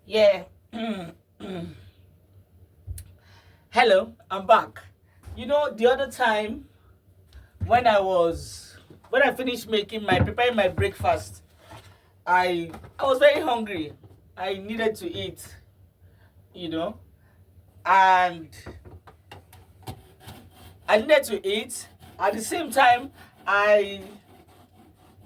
Yeah. Hello, I'm back. The other time when I finished preparing my breakfast, I was very hungry. I needed to eat, you know, and I needed to eat. At the same time, I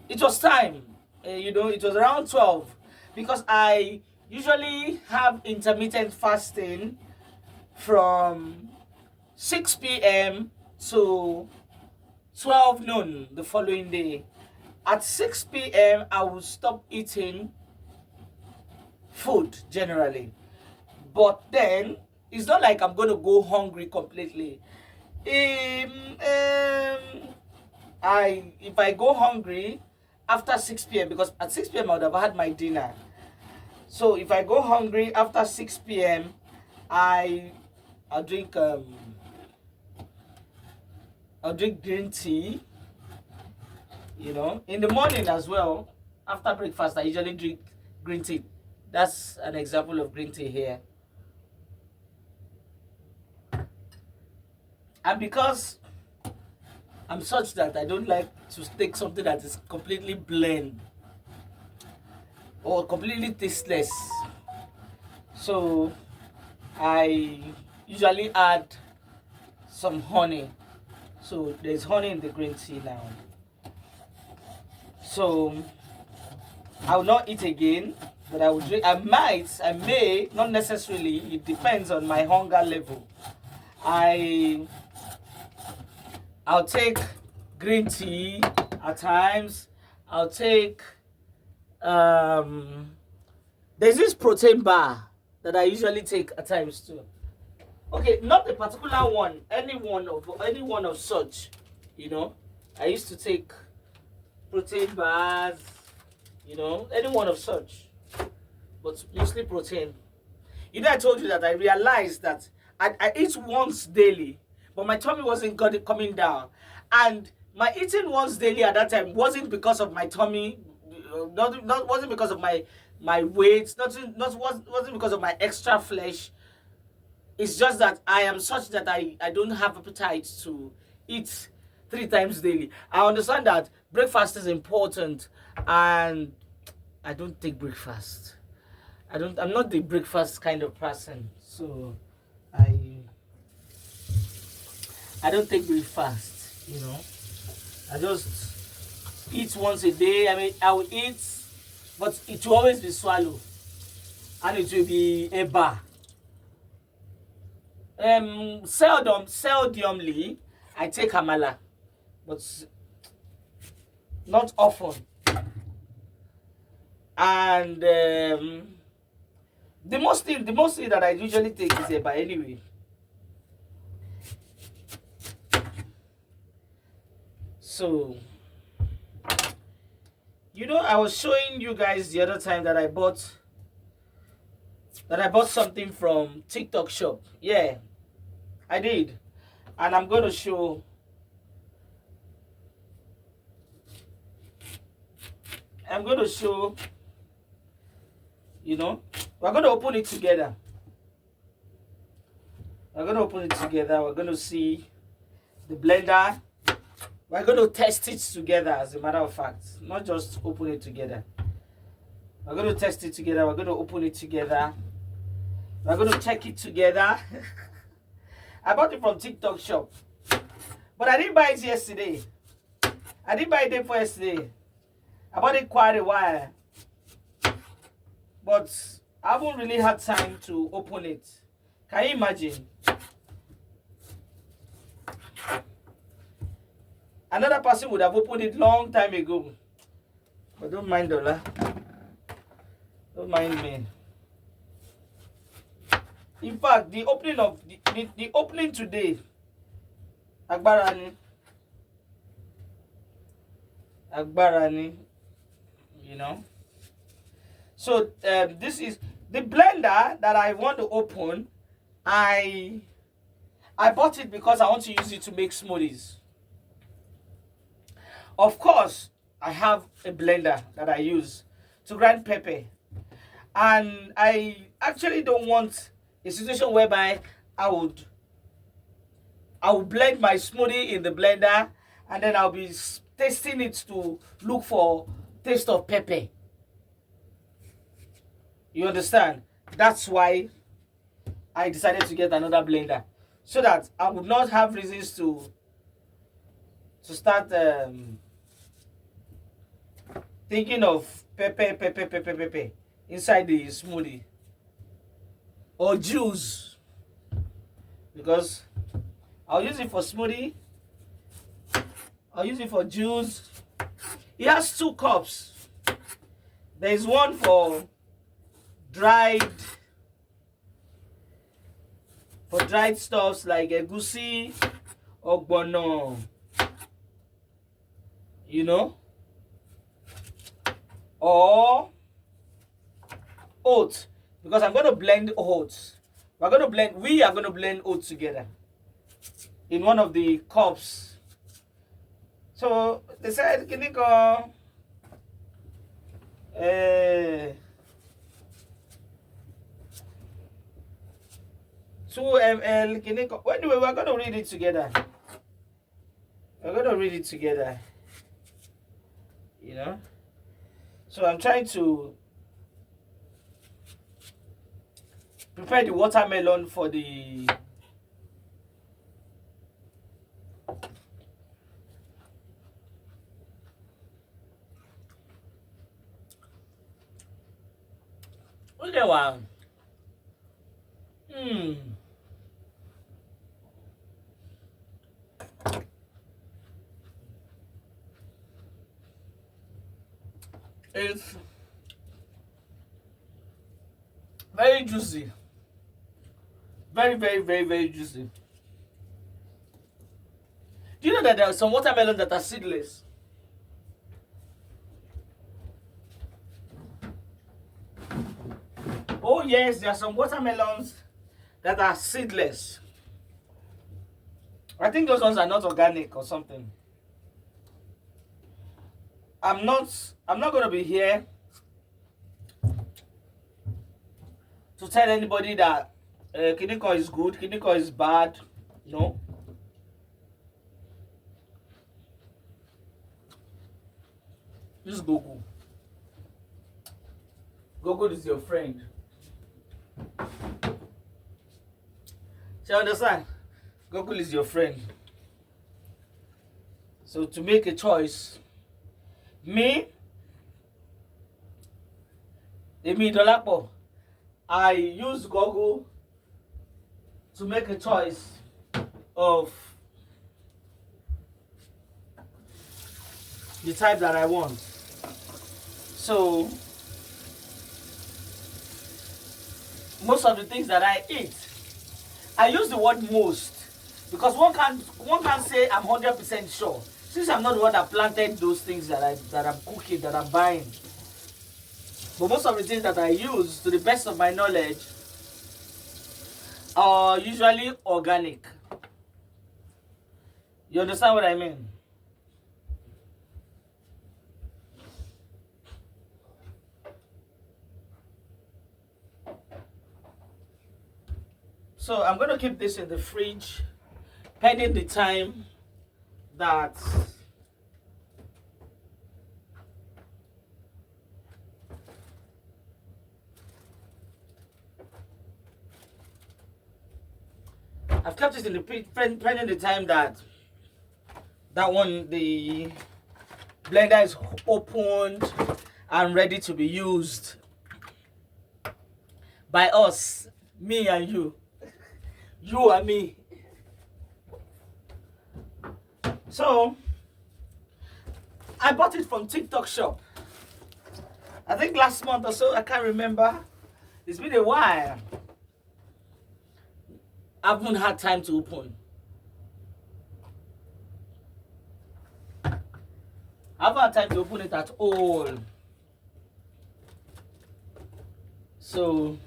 it was time. It was around 12 because I usually have intermittent fasting from 6 p.m. to 12 noon the following day. At 6 p.m., I will stop eating food generally. But then, it's not like I'm going to go hungry completely. Um, um, if I go hungry after 6 p.m., because at 6 p.m. I would have had my dinner. So if I go hungry after 6 p.m., I I'll drink um I'll drink green tea, in the morning as well. After breakfast, I usually drink green tea. That's an example of green tea here. And because I'm such that I don't like to take something that is completely bland or completely tasteless, so I usually add some honey. So there's honey in the green tea now. So I will not eat again, but I will drink. I may, not necessarily. It depends on my hunger level. I I'll take green tea at times. I'll take um there's this protein bar that I usually take at times too. Okay, not a particular one, any one of such, you know. I used to take protein bars, any one of such, but mostly protein. I told you that I realized that I eat once daily, but my tummy wasn't coming down. And my eating once daily at that time wasn't because of my tummy, not wasn't because of my weight, wasn't because of my extra flesh. It's just that I am such that I don't have appetite to eat 3 times daily. I understand that breakfast is important, and I don't take breakfast. I'm not the breakfast kind of person. So I I don't take breakfast. I just eat once a day. I mean, I will eat, but it will always be swallow, and it will be a bar. Seldomly, I take amala, but not often. And the most thing that I usually take is a bar anyway. So, I was showing you guys the other time that I bought something from TikTok shop. Yeah, I did. And I'm going to show, we're going to open it together. We're going to see the blender. We're going to test it together, as a matter of fact, not just open it together. We're going to test it together. We're going to open it together. We're going to check it together. I bought it from TikTok shop, but I didn't buy it yesterday. I didn't buy it day for yesterday. I bought it quite a while, but I haven't really had time to open it. Can you imagine? Another person would have opened it long time ago. But don't mind Dola. Don't mind me. In fact, the opening today, Agbarani, So this is the blender that I want to open. I bought it because I want to use it to make smoothies. Of course, I have a blender that I use to grind pepper. And I actually don't want a situation whereby I would blend my smoothie in the blender, and then I'll be tasting it to look for taste of pepper. You understand? That's why I decided to get another blender, so that I would not have reasons to start thinking of pepper inside the smoothie or juice, because I'll use it for smoothie, I'll use it for juice. It has 2 cups. There is one for dried stuffs like egusi, ogbono, you know, or oats, because I'm going to blend oats. We are going to blend oats together in one of the cups. So they said, can you go 2 ml, can you go? Anyway, we're going to read it together. You know. So I'm trying to prepare the watermelon for the okay, wow. It's very juicy. Very, very, very, very juicy. Do you know that there are some watermelons that are seedless? Oh yes, there are some watermelons that are seedless. I think those ones are not organic or something. I'm not going to be here to tell anybody that Kiniko is good, Kiniko is bad. No. This is Google. Google is your friend. So you understand? Google is your friend. So to make a choice, Emi Dolapo, I use Google to make a choice of the type that I want. So most of the things that I eat, I use the word most because one can't say I'm 100% sure, since I'm not the one that planted those things that I'm cooking, that I'm buying. But most of the things that I use, to the best of my knowledge, are usually organic. You understand what I mean? So I'm going to keep this in the fridge pending the time that I've kept it in the pending the time that the blender is opened and ready to be used by us, me and you and me. So I bought it from TikTok shop. I think last month or so, I can't remember. It's been a while. I haven't had time to open. I haven't had time to open it at all. So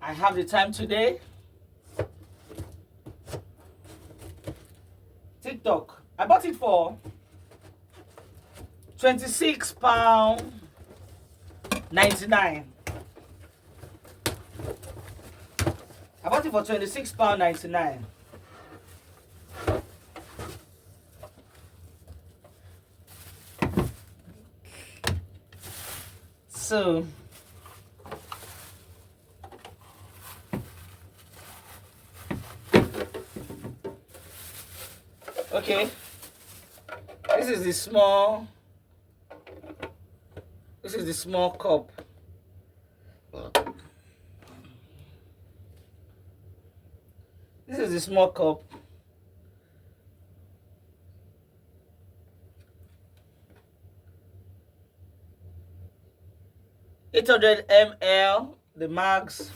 I have the time today. TikTok. I bought it for £26. 99. I bought it for £26.99. So okay, this is the small cup. This is the small cup. $800 ml, the max.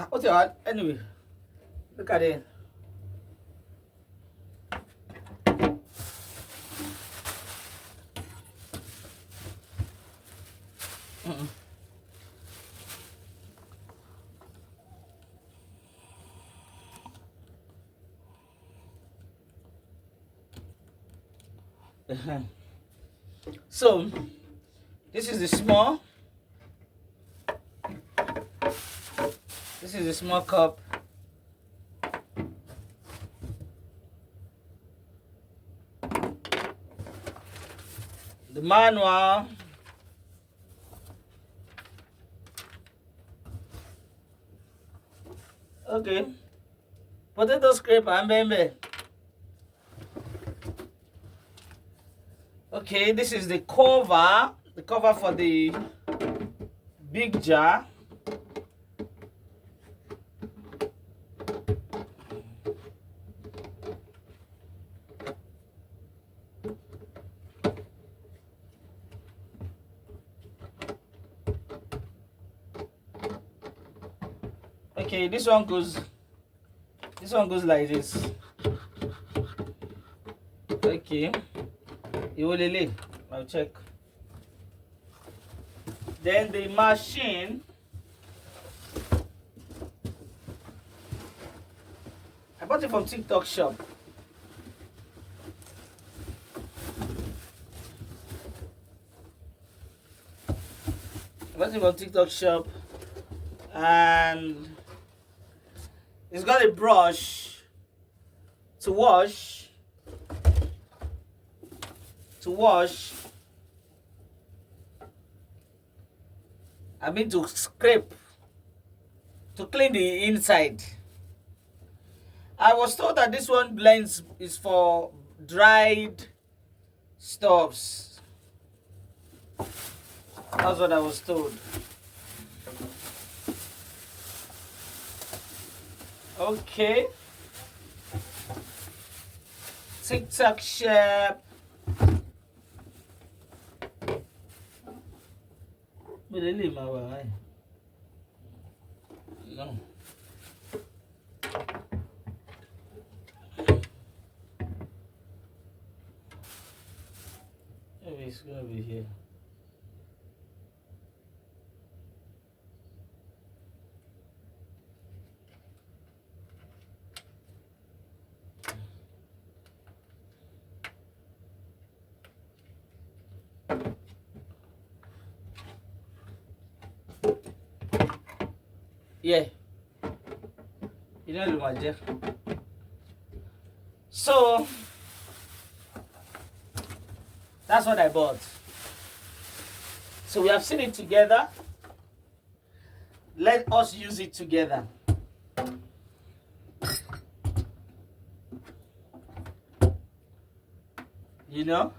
What's your anyway? Look at it. So this is the small. This is the small cup. The manual. Okay. Potato scraper and bembe. Okay, this is the cover for the big jar. Okay, this one goes like this. Okay. I'll check. Then the machine, I bought it from TikTok shop. And it's got a brush to wash. To scrape, to clean the inside. I was told that this one blends is for dried stuffs. That's what I was told. Okay. Tic-tac shape. No. Maybe it's gonna be here. Yeah. You know my Jeff. So that's what I bought. So we have seen it together. Let us use it together. You know?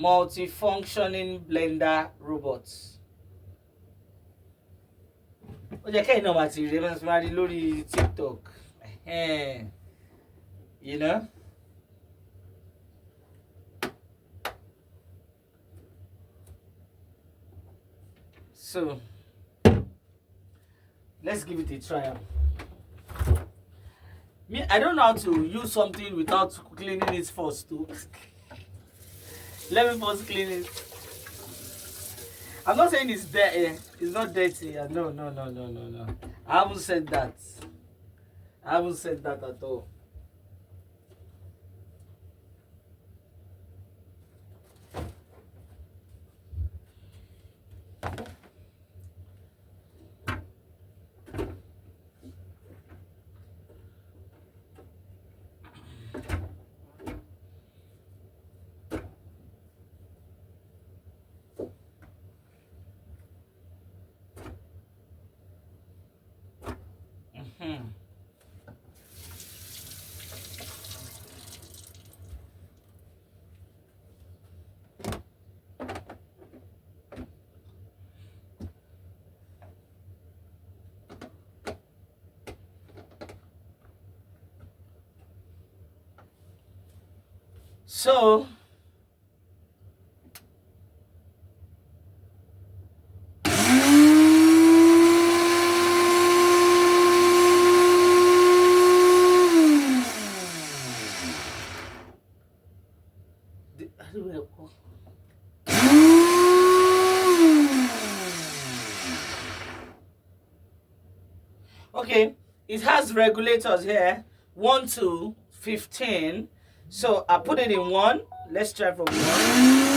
Multi-functioning blender robots. Ó jẹ́ kẹ́yìn náà máa ti rí ẹ lórí TikTok. You know? So let's give it a try. Me, I don't know how to use something without cleaning it first too. Let me first clean it. I'm not saying it's dirty. It's not dirty. No, no, no, no, no, no. I haven't said that. I haven't said that at all. So okay, it has regulators here, 1 to 15. So I put it in 1. Let's try from 1.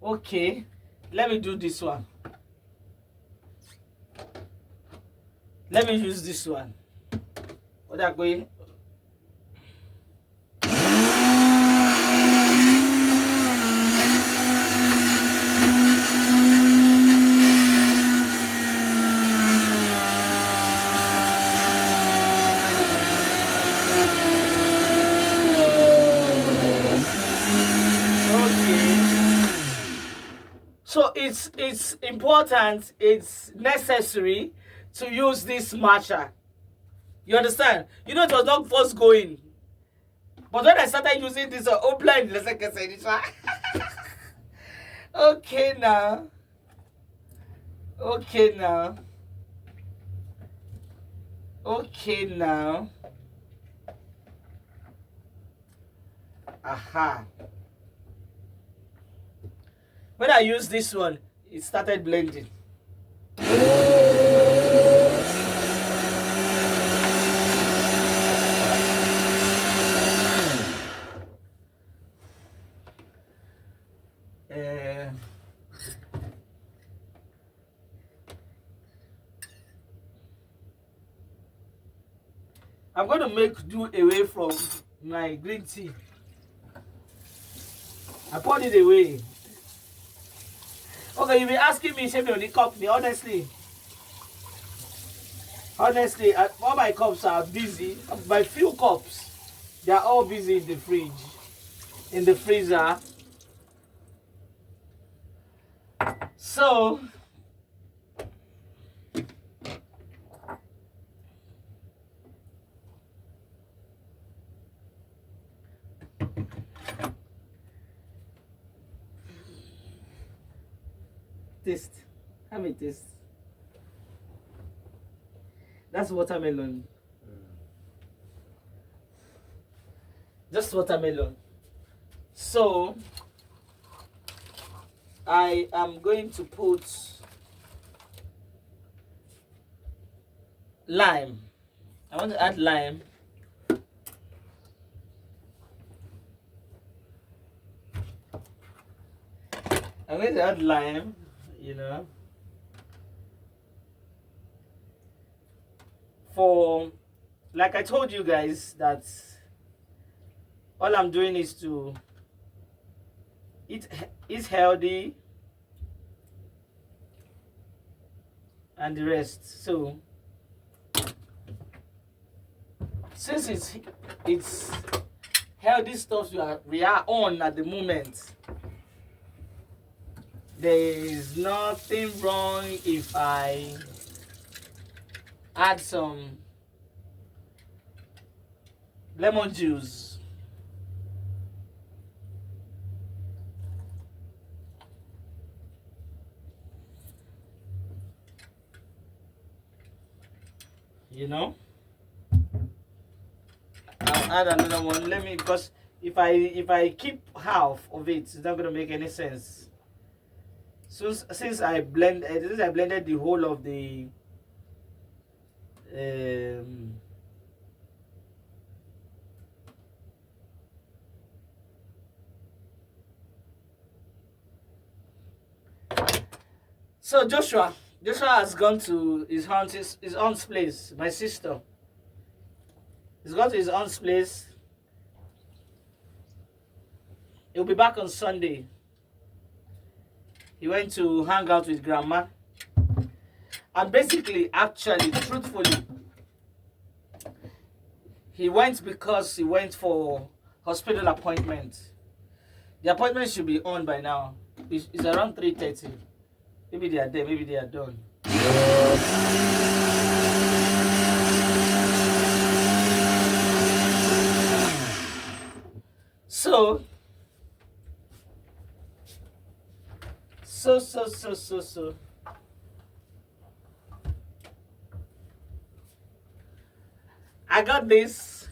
Okay, let me do this one. Let me use this one. What are going? So it's important, it's necessary to use this matcher. You understand? You know, it was not first going. But when I started using this, blind, okay now. Okay now. Okay now. Aha. When I used this one, it started blending. I'm going to do away from my green tea. I poured it away. Okay, you've been asking me, shape the company. Honestly, all my cups are busy. My few cups, they are all busy in the fridge, in the freezer. So, taste. Have a taste. That's watermelon. Just watermelon. So I am going to put lime. I want to add lime. I'm going to add lime, you know, for, like I told you guys, that all I'm doing is to eat healthy and the rest. So since it's healthy stuff we are on at the moment, there is nothing wrong if I add some lemon juice. You know, I'll add another one. Let me, because if I keep half of it, it's not gonna make any sense. So since I blended the whole of the um, so Joshua has gone to his aunt's place. My sister, he's gone to his aunt's place. He'll be back on Sunday. He went to hang out with grandma. And basically, actually, truthfully, he went because he went for hospital appointment. The appointment should be on by now. It's around 3:30. Maybe they are there, maybe they are done. So I got this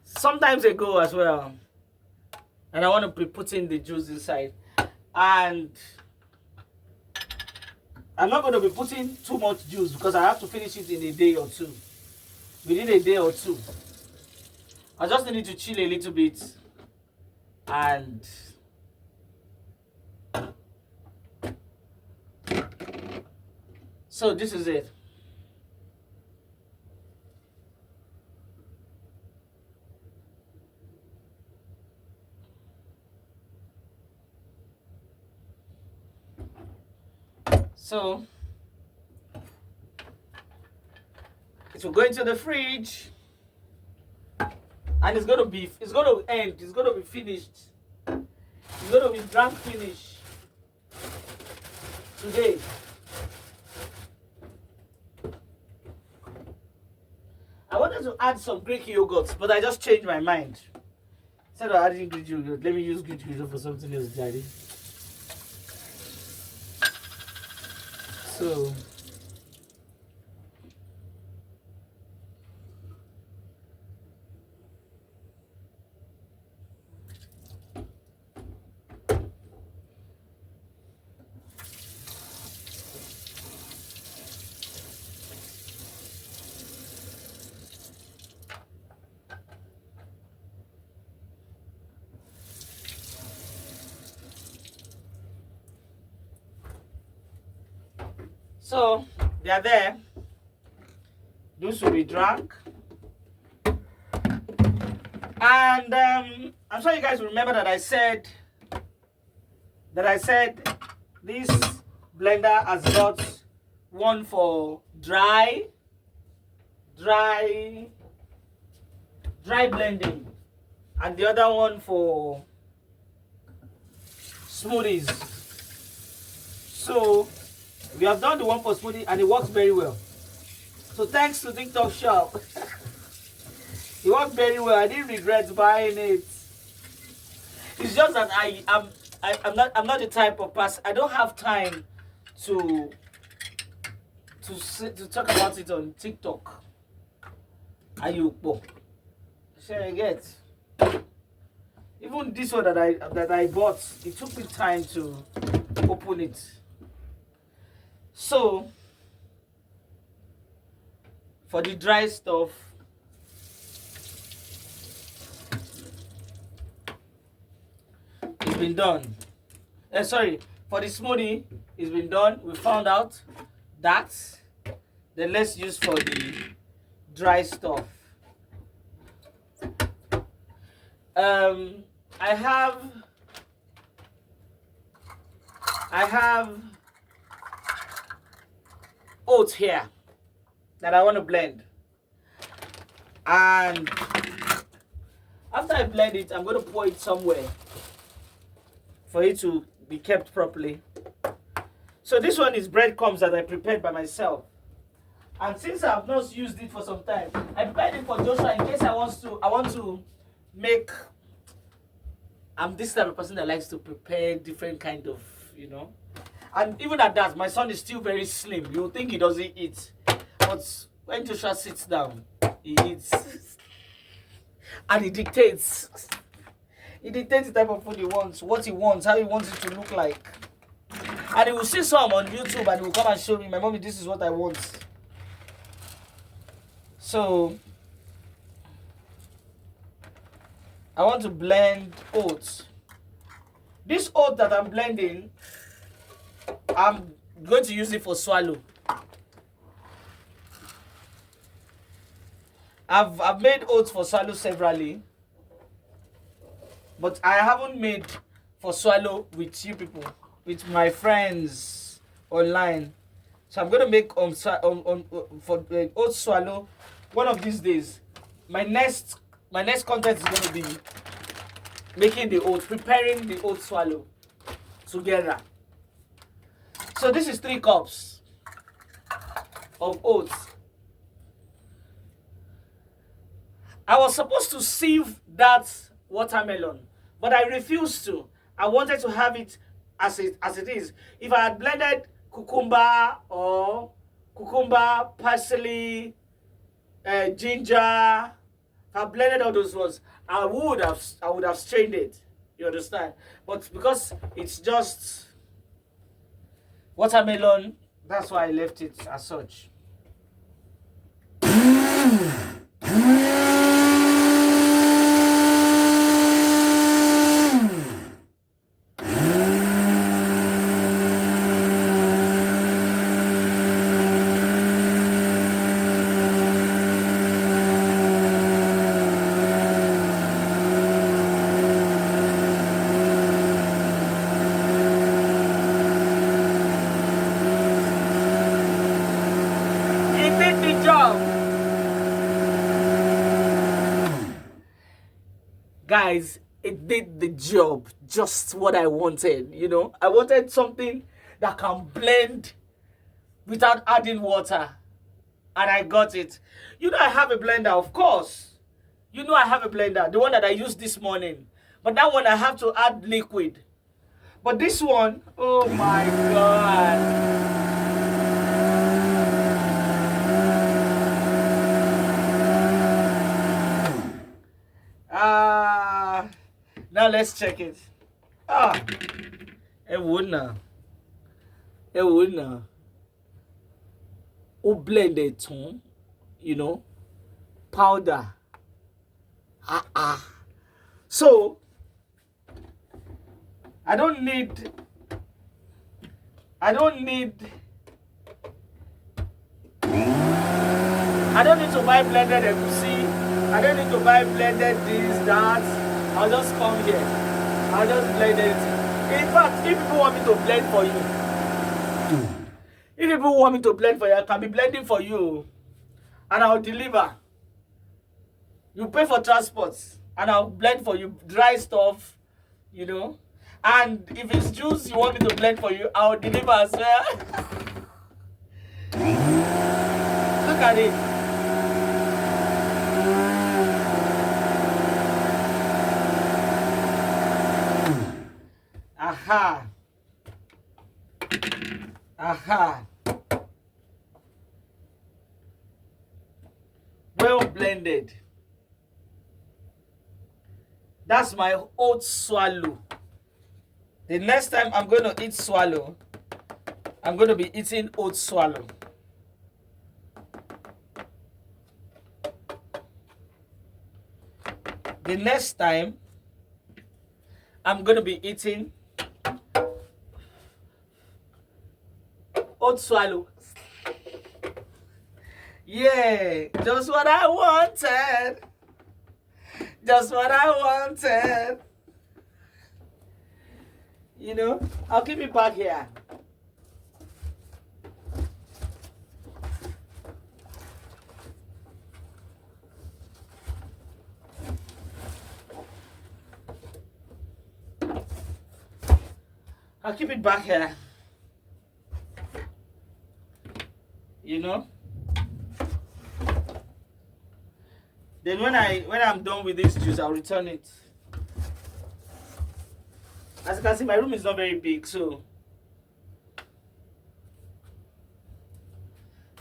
sometimes ago as well, and I want to be putting the juice inside, and I'm not going to be putting too much juice because I have to finish it in a day or two. Within a day or two, I just need to chill a little bit, and so this is it. So it will go into the fridge, and it's going to be finished. It's going to be drunk finish today. I wanted to add some Greek yogurt, but I just changed my mind. Instead of adding Greek yogurt, let me use Greek yogurt for something else, Daddy. So So they are there. Those will be drunk. And I'm sure you guys remember that I said this blender has got one for dry blending and the other one for smoothies. So we have done the one for smoothie and it works very well. So thanks to TikTok Shop. It worked very well. I didn't regret buying it. It's just that I'm not the type of person. I don't have time to talk about it on TikTok. Ayupo. Share I get. Even this one that I bought, it took me time to open it. So for the dry stuff, it's been done. Sorry, for the smoothie, it's been done. We found out that. Then let's use for the dry stuff. I have oats here that I want to blend, and after I blend it, I'm going to pour it somewhere for it to be kept properly. So this one is breadcrumbs that I prepared by myself. And since I've not used it for some time, I prepared it for Joshua in case I want to make. I'm this type of person that likes to prepare different kind of, And even at that, my son is still very slim. You'll think he doesn't eat. But when Joshua sits down, he eats. And he dictates. He dictates the type of food he wants, what he wants, how he wants it to look like. And he will see some on YouTube and he will come and show me, my mommy, this is what I want. So, I want to blend oats. This oat that I'm blending, I'm going to use it for swallow. I've made oats for swallow severally, but I haven't made for swallow with you people, with my friends online. So I'm going to make for oat swallow one of these days. My next content is going to be making the oats, preparing the oat swallow together. So this is 3 cups of oats. I was supposed to sieve that watermelon, but I refused to. I wanted to have it as it is. If I had blended cucumber, parsley, ginger, if I blended all those ones, I would have strained it. You understand? But because it's just watermelon, that's why I left it as such. Guys, it did the job. Just what I wanted, I wanted something that can blend without adding water. And I got it. I have a blender, of course. I have a blender, the one that I used this morning. But that one I have to add liquid. But this one, oh my God. Now let's check it. It wouldn't. O blended tone, powder. So I don't need to buy blended egusi. I don't need to buy blended this, that. I'll just come here. I'll just blend it. In fact, if people want me to blend for you, I can be blending for you. And I'll deliver. You pay for transport. And I'll blend for you dry stuff, And if it's juice you want me to blend for you, I'll deliver as well. Look at it. Aha. Well blended. That's my oat swallow. The next time I'm going to eat swallow, I'm going to be eating oat swallow. The next time I'm going to be eating oat swallow. Yeah, just what I wanted. Just what I wanted. I'll keep it back here. I'll keep it back here. Then when I'm done with this juice, I'll return it. As you can see, my room is not very big, so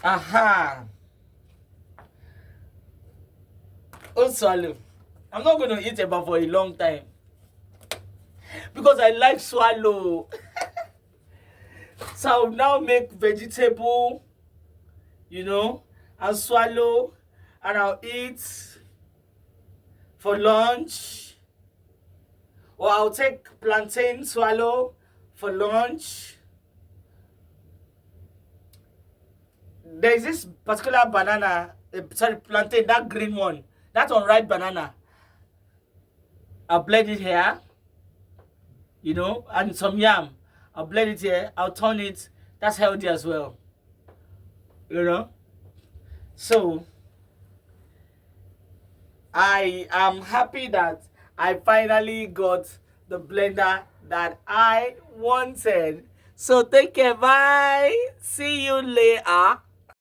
aha. Oh, swallow. I'm not going to eat eba for a long time because I like swallow. So I'll now make vegetable, and swallow, and I'll eat for lunch. Or I'll take plantain swallow for lunch. There's this particular banana, plantain, that green one, that unripe banana. I'll blend it here, and some yam. I'll blend it here. I'll turn it. That's healthy as well. So I am happy that I finally got the blender that I wanted. So take care. Bye. See you later.